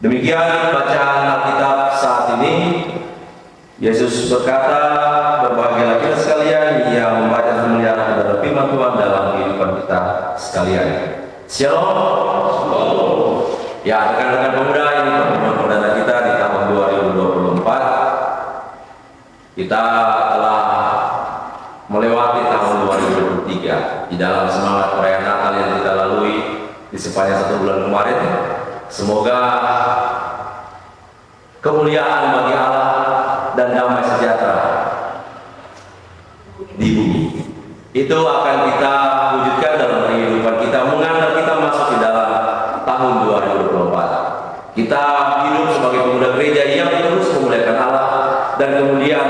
Demikian bacaan Alkitab saat ini. Yesus berkata, berbahagialah kita sekalian yang membaca dan memelihara adalah firman Tuhan dalam kehidupan kita sekalian. Shalom. Ya, rekan-rekan pemuda, ini pertemuan perdana kita di tahun 2024. Kita telah melewati tahun 2023 di dalam semangat perayaan Natal yang kita lalui di sepanjang 1 bulan kemarin. Semoga kemuliaan bagi Allah dan damai sejahtera di bumi itu akan kita wujudkan dalam kehidupan kita, mengantar kita masuk di dalam tahun 2024. Kita hidup sebagai pemuda gereja yang terus memuliakan Allah dan kemudian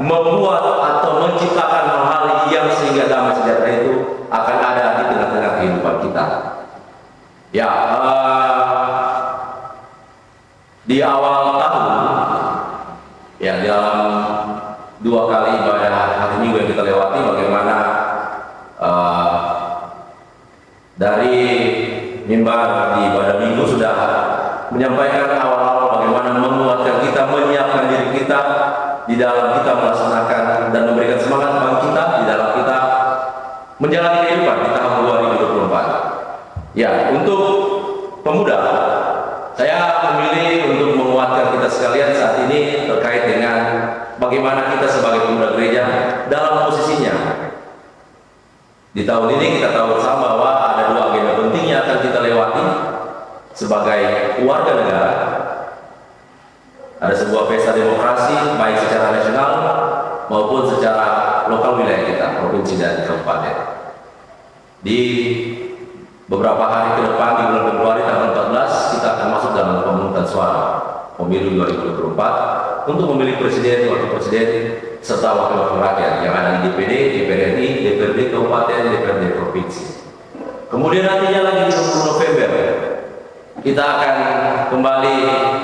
membuat atau menciptakan hal-hal yang sehingga damai sejahtera itu akan ada di tengah-tengah kehidupan kita. Ya, di awal tahun, ya dalam 2 kali ibadah hari Minggu yang kita lewati, bagaimana dari mimbar di ibadah Minggu sudah menyampaikan awal-awal bagaimana menguatkan kita, menyiapkan diri kita di dalam kita melaksanakan dan memberikan semangat bagi kita di dalam kita menjalani kehidupan di tahun 2024. Ya, untuk pemuda, saya memilih untuk menguatkan kita sekalian saat ini terkait dengan bagaimana kita sebagai pemuda gereja dalam posisinya. Di tahun ini kita tahu bersama bahwa ada 2 agenda penting yang akan kita lewati sebagai warga negara. Ada sebuah pesta demokrasi baik secara nasional maupun secara lokal wilayah kita, provinsi dan kabupaten. Di beberapa hari ke depan di bulan Februari tanggal 14 kita akan masuk dalam pemungutan suara pemilu 2024 untuk memilih presiden, wakil presiden, serta wakil-wakil rakyat yang ada di DPD, DPR RI, DPRD kabupaten, DPRD provinsi. Kemudian nantinya lagi di 20 November kita akan kembali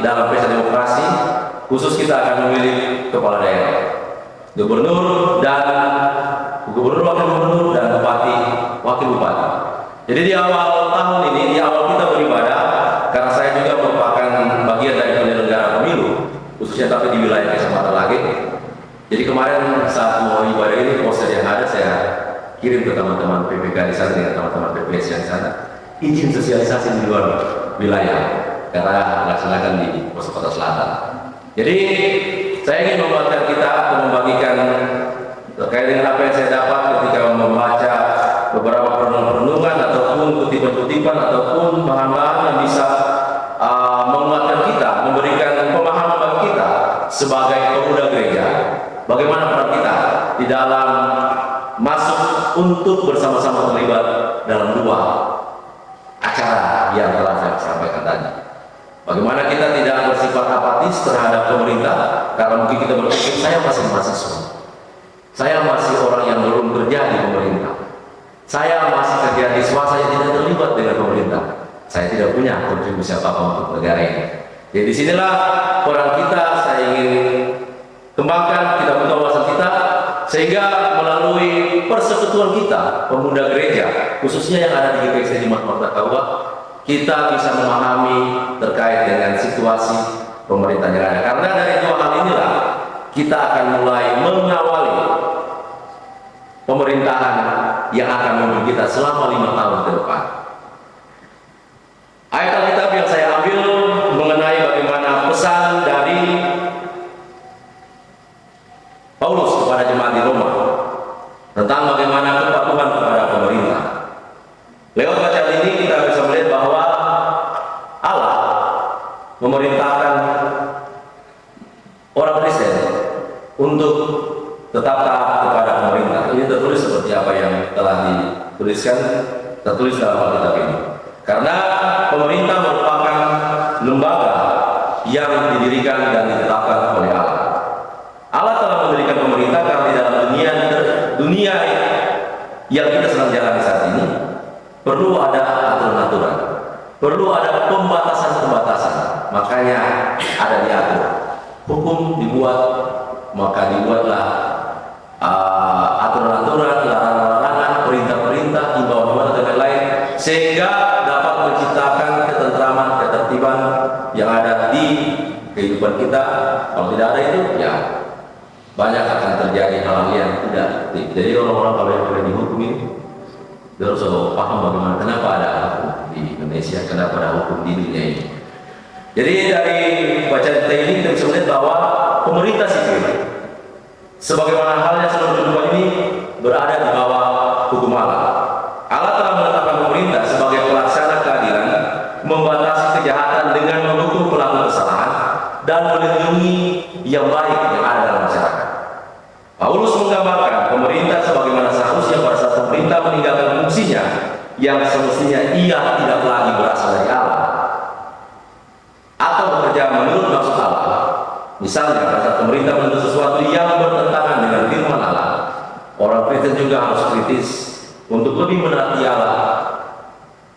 dalam pesta demokrasi, khusus kita akan memilih kepala daerah, gubernur, wakil gubernur, dan bupati, wakil bupati. Jadi di awal tahun ini, di awal kita beribadah, karena saya juga merupakan bagian dari penyelenggara pemilu, khususnya tapi di wilayah Kecamatan Lage. Jadi kemarin saat mau ibadah ini, poster yang ada saya kirim ke teman-teman PPK di sana dengan teman-teman PPS yang di sana. Izin sosialisasi di luar wilayah, karena laksanakan di Pos Kota Selatan. Jadi saya ingin membuatkan kita atau membagikan terkait dengan apa yang saya dapat ketika membaca beberapa perenungan ataupun kutipan-kutipan ataupun bahan-bahan yang bisa menguatkan kita, memberikan pemahaman bagi kita sebagai pemuda gereja, bagaimana peran kita di dalam masuk untuk bersama-sama terlibat dalam 2 acara yang telah saya sampaikan tadi. Bagaimana kita tidak bersifat apatis terhadap pemerintah, karena mungkin kita berpikir saya masih mahasiswa, saya masih orang yang belum kerja di pemerintah, saya masih kerja di swasta, saya tidak terlibat dengan pemerintah, saya tidak punya kontribusi apa-apa untuk negara ini. Jadi disinilah peran kita, saya ingin kembangkan, kita buka wawasan kita, sehingga melalui persekutuan kita, pemuda gereja, khususnya yang ada di GPSD Jemaat Marta Kawa, kita bisa memahami terkait dengan situasi pemerintah yang ada. Karena dari 2 hal inilah kita akan mulai mengawali pemerintahan yang akan memimpin kita selama 5 tahun ke depan. Ayat Alkitab yang saya ambil mengenai bagaimana pesan dari Paulus kepada jemaat di Roma tentang bagaimana kepatuhan kepada pemerintah. Lewat bacaan ini kita bisa melihat bahwa Allah memerintahkan orang Kristen untuk tetap taat kepada pemerintah. Ini tertulis seperti apa yang telah dituliskan, tertulis dalam Alkitab ini. Karena pemerintah merupakan lembaga yang didirikan dan ditetapkan oleh Allah. Allah telah mendirikan pemerintah karena di dalam dunia yang kita sedang jalani saat ini perlu ada aturan-aturan, perlu ada pembatasan-pembatasan. Makanya ada diatur. Hukum dibuat, maka dibuatlah aturan-aturan, larangan-larangan, perintah-perintah, himbauan-himbauan dan lain-lain, sehingga dapat menciptakan ketentraman, ketertiban yang kehidupan kita. Kalau tidak ada itu, ya banyak akan terjadi hal yang tidak efektif. Jadi orang-orang kalau yang boleh dihukum ini, dia harus paham bagaimana kenapa ada hukum di Indonesia, kenapa ada hukum di dunia ini. Jadi dari bacaan kita ini kita bisa melihat bahwa pemerintah sipil, sebagaimana halnya seluruh kehidupan ini, berada di bawah hukum Allah. Allah telah menetapkan pemerintah sebagai pelaksana keadilan, membatasi kejahatan dengan menghukum pelaku kesalahan dan melindungi yang baik yang ada dalam masyarakat. Paulus menggambarkan pemerintah sebagaimana seharusnya pada saat pemerintah meninggalkan fungsinya yang semestinya ia tidak lagi berasal dari Allah atau bekerja menurut maksud Allah. Misalnya pada saat pemerintah menuntut sesuatu yang bertentangan dengan firman Allah, orang Kristen juga harus kritis untuk lebih menaati Allah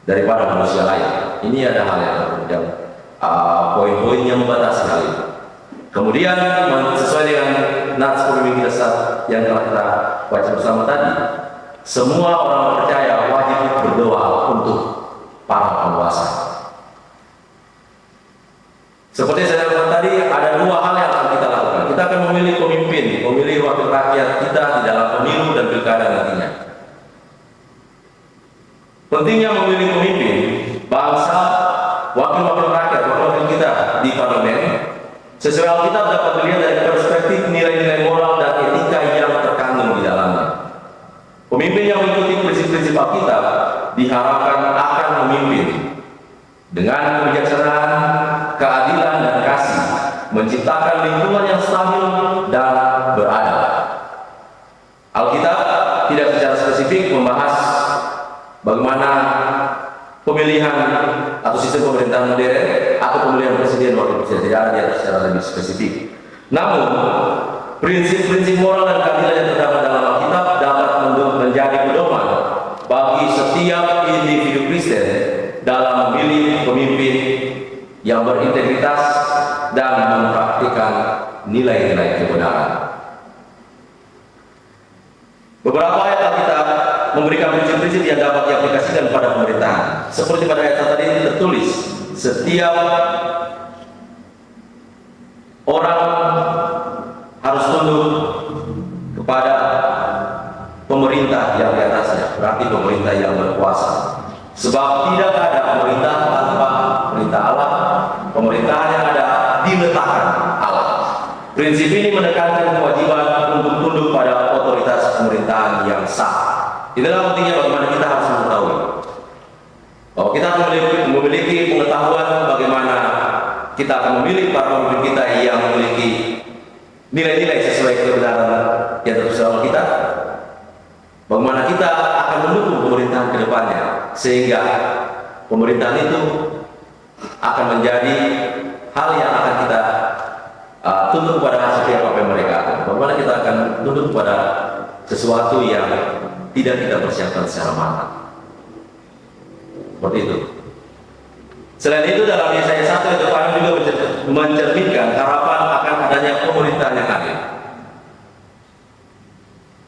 daripada manusia lain. Ini ada hal yang poin-poin yang membatasi hal itu. Kemudian sesuai dengan nats pemimpin kita yang telah kita baca bersama tadi, semua orang percaya wajib berdoa untuk para penguasa. Seperti saya katakan tadi, ada dua hal yang akan kita lakukan. Kita akan memilih pemimpin, memilih wakil rakyat kita di dalam pemilu dan pilkada nantinya. Pentingnya memilih pemimpin bangsa, wakil-wakil rakyat, wakil-wakil kita di parlemen. Sesuai Alkitab dapat dilihat dari perspektif nilai-nilai moral dan etika yang terkandung di dalamnya. Pemimpin yang mengikuti prinsip-prinsip Alkitab diharapkan akan memimpin dengan kebijaksanaan, keadilan dan kasih, menciptakan lingkungan yang stabil dan beradab. Alkitab tidak secara spesifik membahas bagaimana pemilihan atau sistem pemerintahan modern atau pemilihan presiden wakil presiden, tidak ada dia secara lebih spesifik. Namun prinsip-prinsip moral dan keadilan yang terdapat dalam Alkitab dapat menjadi pedoman bagi setiap individu Kristen dalam memilih pemimpin yang berintegritas dan mempraktikkan nilai-nilai kebenaran. Beberapa ayat Alkitab memberikan prinsip-prinsip yang dapat diaplikasikan pada pemerintahan. Seperti pada ayat tadi ini tertulis, setiap orang harus tunduk kepada pemerintah yang di atasnya, berarti pemerintah yang berkuasa. Sebab tidak ada pemerintah tanpa perintah Allah. Pemerintahan yang ada diletakkan Allah. Prinsip ini menekankan kewajiban untuk tunduk pada otoritas pemerintahan yang sah. Itulah pentingnya bagaimana kita harus mengetahui bahwa kita memiliki pengetahuan bagaimana kita akan memilih para pemimpin kita yang memiliki nilai-nilai sesuai kebenaran yang tertulis kita. Bagaimana kita akan mendukung pemerintahan ke depannya sehingga pemerintahan itu akan menjadi hal yang akan kita tunduk kepada seperti apa yang mereka akan. Bagaimana kita akan tunduk kepada sesuatu yang tidak kita persiapkan secara matang. Seperti itu. Selain itu dalam Yesaya 1 ayat 8 juga mencerminkan harapan akan adanya pemerintahan yang adil.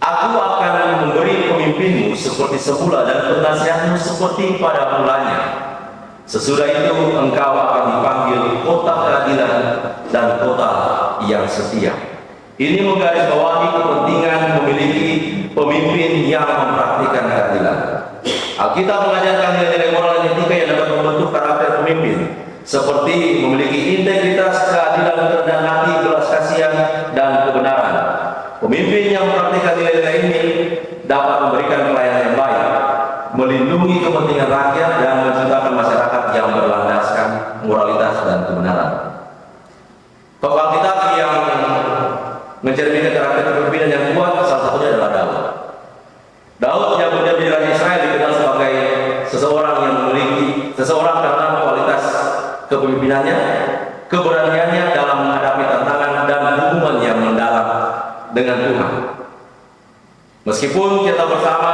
Aku akan memberi pemimpinmu seperti semula dan penasihatmu seperti pada mulanya. Sesudah itu engkau akan dipanggil kota keadilan dan kota yang setia. Ini menggarisbawahi kepentingan memiliki pemimpin yang mempraktikkan keadilan. Alkitab mengajarkan nilai-nilai moral dan etika yang dapat membentuk karakter pemimpin, seperti memiliki integritas, keadilan, kerendahan hati, belas kasihan, dan kebenaran. Pemimpin yang mempraktikkan nilai-nilai ini dapat memberikan pelayanan yang baik, melindungi kepentingan rakyat, dan menciptakan masyarakat yang berlandaskan moralitas dan kebenaran. Tokoh Alkitab yang mencerminkan karakter kepemimpinan yang kuat salah satunya adalah Daud. Daud yang kemudian menjadi raja Israel dikenal sebagai seseorang karena kualitas kepemimpinannya, keberaniannya dalam menghadapi tantangan dan hubungan yang mendalam dengan Tuhan. Meskipun kita bersama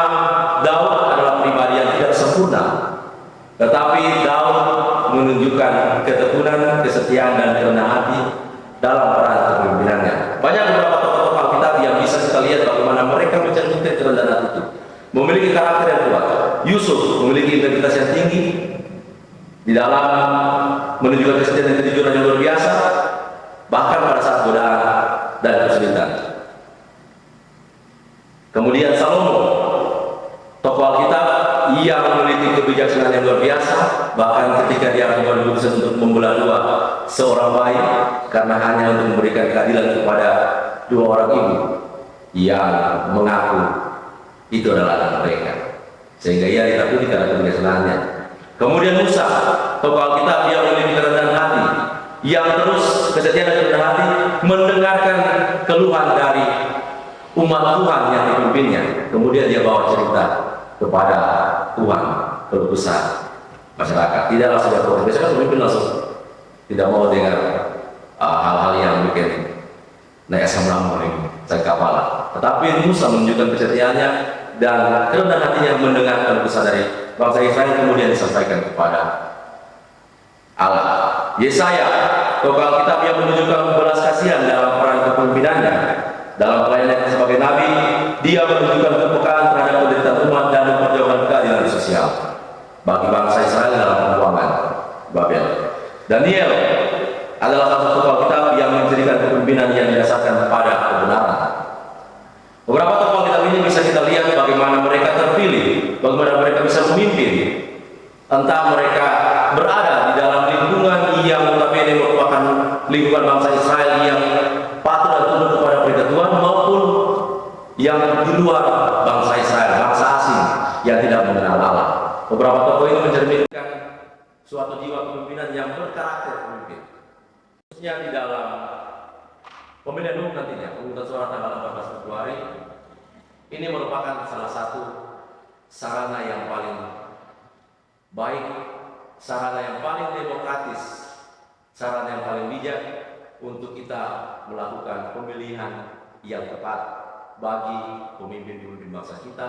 Daud adalah pribadi yang tidak sempurna, tetapi Daud menunjukkan ketekunan, kesetiaan, dan kerendahan hati dalam peran kepemimpinannya. Banyak beberapa tokoh-tokoh Alkitab yang bisa kita lihat bagaimana mereka mencerminkan kerendahan hati itu, memiliki karakter yang kuat. Yusuf memiliki integritas yang tinggi di dalam menunjukkan kesetiaan dan kejujuran yang luar biasa. bahkan pada saat godaan dan kesulitan. Kemudian Salomo, tokoh Alkitab yang memiliki kebijaksanaan yang luar biasa, bahkan ketika dia mengambil keputusan untuk membelah dua seorang bayi karena hanya untuk memberikan keadilan kepada dua orang ibu yang mengaku itu adalah anak mereka, sehingga ia ditakuti karena kebijaksanaannya. Kemudian Musa, tokoh Alkitab yang memiliki kerendahan hati, yang terus kesetiaan dan kerendahan hati mendengarkan keluhan dari umat Tuhan yang dipimpinnya. Kemudian dia bawa cerita kepada Tuhan, keluh kesah masyarakat. Tidak langsung dia protes. Biasanya kan pemimpin langsung tidak mau dengar hal-hal yang bikin naik asam lambung, sakit kepala. Tetapi Musa menunjukkan kesetiaannya dan kerendahan hatinya mendengar keluh kesah dari bangsa Israel, kemudian disampaikan kepada Allah. Yesaya, tokoh Alkitab yang menunjukkan belas kasihan dalam peran kepemimpinannya, dalam pelayanannya sebagai nabi, dia menunjukkan kepekaan terhadap penderitaan umat dan memperjuangkan keadilan sosial bagi bangsa Israel dalam pembuangan Babel. Daniel adalah salah satu tokoh Alkitab yang menjadikan kepemimpinan yang didasarkan pada kebenaran. Beberapa tokoh Alkitab ini bisa kita lihat bagaimana mereka terpilih, bagaimana mereka bisa memimpin, entah mereka berada di dalam lingkungan yang notabene merupakan lingkungan bangsa Israel yang patuh dan tunduk kepada perintah Tuhan, maupun yang di luar bangsa Israel, bangsa asing yang tidak mengenal Allah. Beberapa tokoh ini mencerminkan suatu jiwa kepemimpinan yang berkarakter pemimpin, khususnya di dalam pemilihan umum nantinya, pemungutan suara tanggal 14 Februari. Ini merupakan salah satu sarana yang paling baik, sarana yang paling demokratis, sarana yang paling bijak untuk kita melakukan pemilihan yang tepat bagi pemimpin-pemimpin bangsa kita,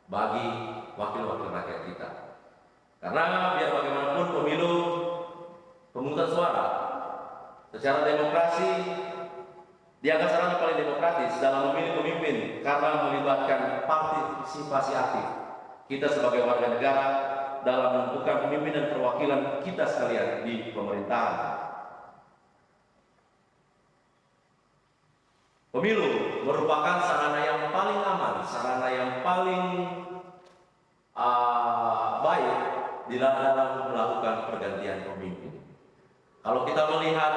bagi wakil-wakil rakyat kita. Karena biar bagaimanapun pemilu, pemungutan suara secara demokrasi dianggap sarana paling demokratis dalam memilih pemimpin karena melibatkan partisipasi aktif kita sebagai warga negara dalam menentukan pemimpin dan perwakilan kita sekalian di pemerintahan. Pemilu merupakan sarana yang paling aman, sarana yang paling baik dalam melakukan pergantian pemimpin. Kalau kita melihat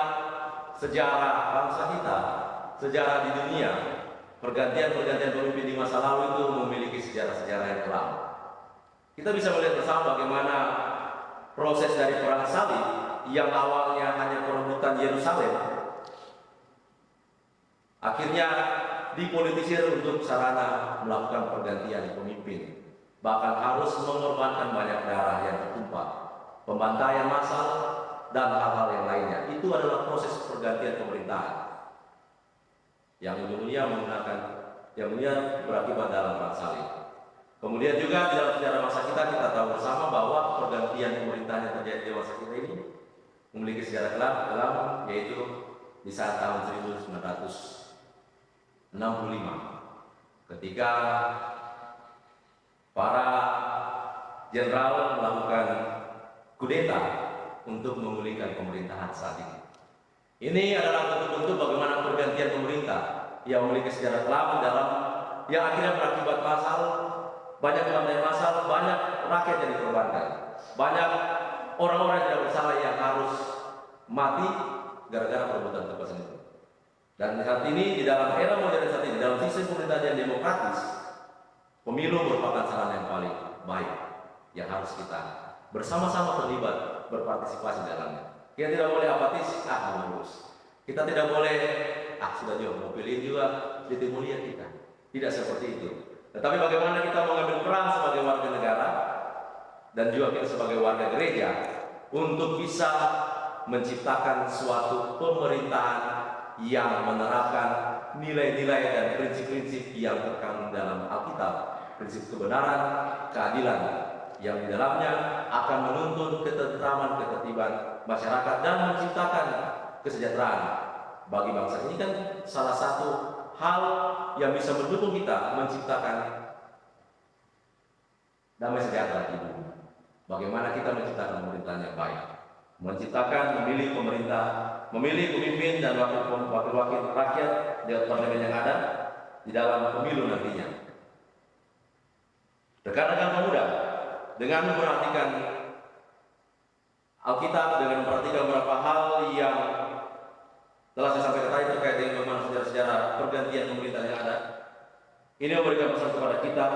sejarah bangsa kita, sejarah di dunia, pergantian-pergantian pemimpin di masa lalu itu memiliki sejarah-sejarah yang kelam. Kita bisa melihat bersama bagaimana proses dari perang salib yang awalnya hanya perebutan Yerusalem, akhirnya dipolitisir untuk sarana melakukan pergantian pemimpin. Bahkan harus mengorbankan banyak darah yang tertumpah, pembantaian massal, dan hal-hal yang lainnya. Itu adalah proses pergantian pemerintahan yang ujung-ujungnya menggunakan, yang ujungnya berakibat dalam perang salib. Kemudian juga di dalam sejarah masa kita tahu bersama bahwa pergantian pemerintahan yang terjadi di masa kita ini memiliki sejarah kelam, yaitu di saat tahun 1965 ketika para jenderal melakukan kudeta untuk memulihkan pemerintahan saat ini. Ini adalah bentuk-bentuk bagaimana pergantian pemerintah yang memiliki sejarah kelam dalam yang akhirnya berakibat massal, banyak pembantaian massal, banyak rakyat yang dikorbankan, banyak orang-orang yang tidak bersalah yang harus mati gara-gara perebutan kekuasaan itu. Dan saat ini di dalam era modern saat ini, dalam sistem pemerintahan yang demokratis, pemilu merupakan sarana yang paling baik yang harus kita bersama-sama terlibat, berpartisipasi dalamnya. Kita tidak boleh apatis, lurus. Kita tidak boleh, sudah jauh, mau pilih juga di mulia kita. Tidak seperti itu. Tetapi bagaimana kita mengambil peran sebagai warga negara dan juga kita sebagai warga gereja untuk bisa menciptakan suatu pemerintahan yang menerapkan nilai-nilai dan prinsip-prinsip yang terkandung dalam Alkitab, prinsip kebenaran, keadilan, yang di dalamnya akan menuntun ketentraman, ketertiban masyarakat dan menciptakan kesejahteraan bagi bangsa. Ini kan salah satu hal yang bisa mendukung kita menciptakan damai sejahtera di bumi. Bagaimana kita menciptakan pemerintahan yang baik, menciptakan memilih pemerintah memilih pemimpin dan wakil-wakil rakyat di parlemen yang ada di dalam pemilu nantinya. Rekan-rekan pemuda, dengan memperhatikan Alkitab, dengan memperhatikan beberapa hal yang telah saya sampaikan tadi terkait dengan bagaimana sejarah-sejarah pergantian pemerintah yang ada, ini memberikan pesan kepada kita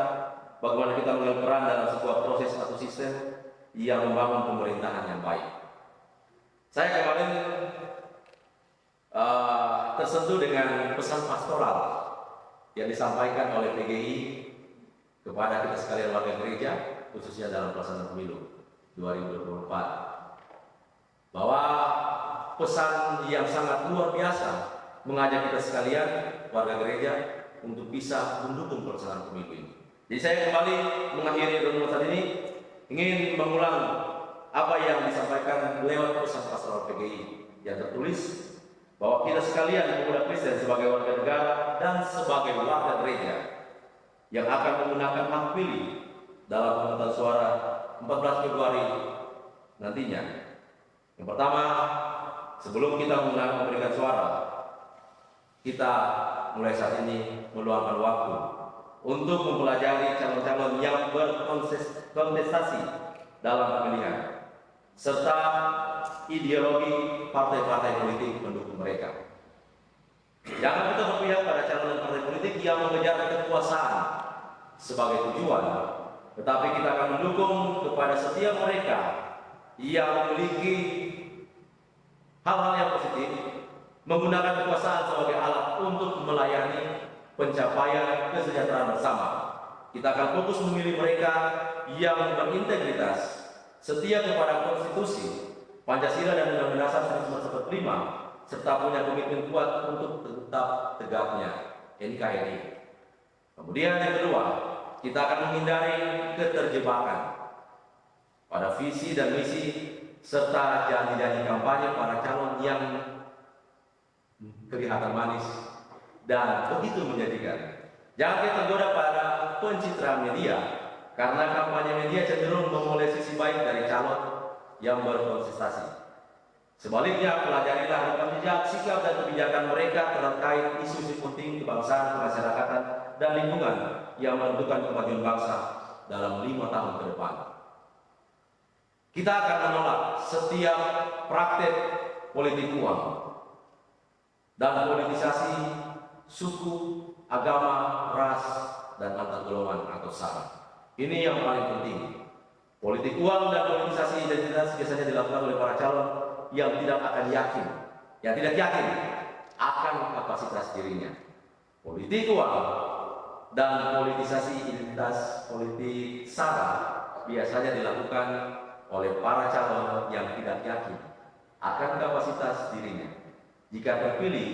bagaimana kita mengambil peran dalam sebuah proses atau sistem yang membangun pemerintahan yang baik. Saya kemarin tersentuh dengan pesan pastoral yang disampaikan oleh PGI kepada kita sekalian warga gereja, khususnya dalam pelaksanaan pemilu 2024, bahwa pesan yang sangat luar biasa mengajak kita sekalian warga gereja untuk bisa mendukung pelaksanaan pemilu ini. Jadi saya kembali mengakhiri renungan saat ini ingin mengulang apa yang disampaikan lewat pesan pastoral PGI yang tertulis bahwa kita sekalian pemuda Kristen sebagai warga negara dan sebagai warga gereja yang akan menggunakan hak pilih dalam pemungutan suara 14 Februari nantinya. Yang pertama, sebelum kita memberikan suara, kita mulai saat ini meluangkan waktu untuk mempelajari calon-calon yang berkontestasi dalam pemilihan serta ideologi partai-partai politik pendukung mereka. Jangan kita berpihak pada calon partai politik yang mengejar kekuasaan sebagai tujuan, tetapi kita akan mendukung kepada setiap mereka yang memiliki hal-hal yang positif, menggunakan kekuasaan sebagai alat untuk melayani pencapaian kesejahteraan bersama. Kita akan fokus memilih mereka yang berintegritas, setia kepada konstitusi, Pancasila dan Undang-Undang Dasar 1945, serta punya komitmen kuat untuk tetap tegaknya NKRI. Kemudian yang kedua, kita akan menghindari keterjebakan pada visi dan misi serta janji-janji kampanye para calon yang kelihatan manis dan begitu menjanjikan. Jangan kita tergoda pada pencitraan media, karena kampanye media cenderung memulai sisi baik dari calon yang berkontestasi. Sebaliknya, pelajarilah rekam jejak, sikap dan kebijakan mereka terkait isu-isu penting kebangsaan, kemasyarakatan, dan lingkungan yang menentukan kemajuan bangsa dalam 5 tahun ke depan. Kita akan menolak setiap praktek politik uang dan politisasi suku, agama, ras, dan antar golongan atau sara. Ini yang paling penting. Politik uang dan politisasi identitas biasanya dilakukan oleh para calon yang tidak yakin akan kapasitas dirinya. Politik uang dan politisasi identitas politik sara biasanya dilakukan oleh para calon yang tidak yakin akan kapasitas dirinya. Jika terpilih,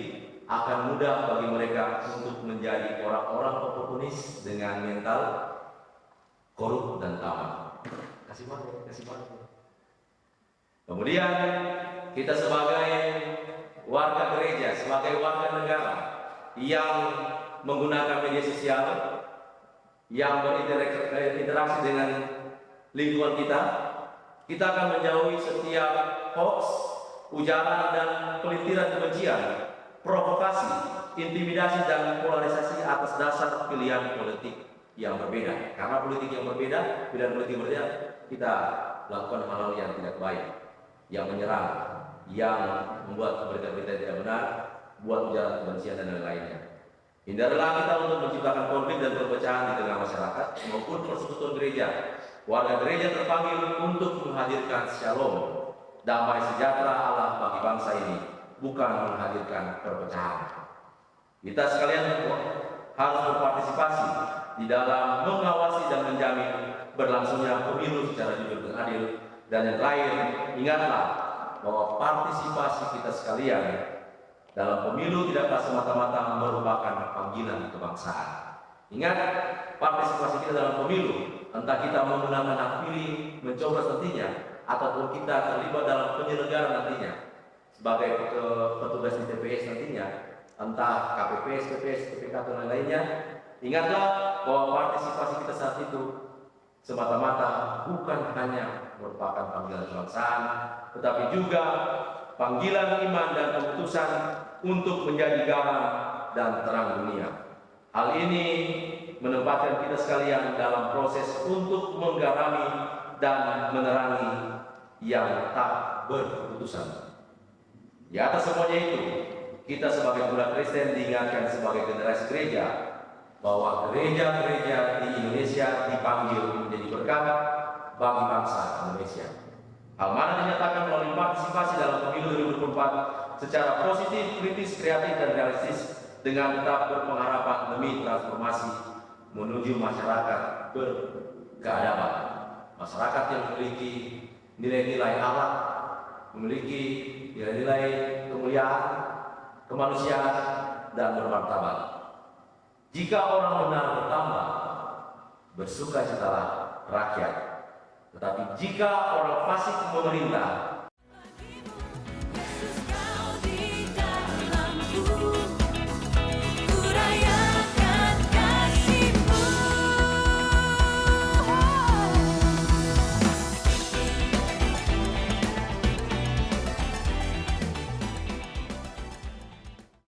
akan mudah bagi mereka untuk menjadi orang-orang oportunis dengan mental korup dan tamak. Kasih banget. Kemudian kita sebagai warga gereja, sebagai warga negara yang menggunakan media sosial, yang berinteraksi dengan lingkungan kita akan menjauhi setiap hoax, ujaran dan pelintiran kebencian, provokasi, intimidasi dan polarisasi atas dasar pilihan politik yang berbeda. Karena politik yang berbeda, pilihan politik yang berbeda, kita lakukan hal-hal yang tidak baik, yang menyerang, yang membuat berita-berita tidak benar, buat ujaran kebencian dan lain-lainnya. Hindarilah kita untuk menciptakan konflik dan perpecahan di tengah masyarakat maupun persekutuan gereja. Warga gereja terpanggil untuk menghadirkan shalom, damai sejahtera Allah bagi bangsa ini, bukan menghadirkan perpecahan. Kita sekalian harus berpartisipasi di dalam mengawasi dan menjamin berlangsungnya pemilu secara jujur dan adil. Dan yang terakhir, ingatlah bahwa partisipasi kita sekalian dalam pemilu tidaklah semata-mata merupakan panggilan kebangsaan. Ingat, partisipasi kita dalam pemilu, entah kita menggunakan hak pilih, mencoblos nantinya, ataupun kita terlibat dalam penyelenggara nantinya sebagai petugas di TPS nantinya, entah KPPS, TPS, TPK dan lain-lainnya. Ingatlah bahwa partisipasi kita saat itu semata-mata bukan hanya merupakan panggilan kebangsaan, tetapi juga panggilan iman dan keputusan untuk menjadi garam dan terang dunia. Hal ini menempatkan kita sekalian dalam proses untuk menggarami dan menerangi yang tak berkeputusan. Di atas semuanya itu, kita sebagai umat Kristen diingatkan sebagai generasi gereja bahwa gereja-gereja di Indonesia dipanggil menjadi berkat bagi bangsa Indonesia. Hal mana dinyatakan melalui partisipasi dalam pemilu 2024 secara positif, kritis, kreatif, dan realistis dengan tetap berpengharapan demi transformasi menuju masyarakat berkeadaban, masyarakat yang memiliki nilai-nilai akhlak, memiliki nilai-nilai kemuliaan, kemanusiaan, dan bermartabat. Jika orang benar bertambah, bersukacitalah rakyat. Tetapi jika orang fasik memerintah,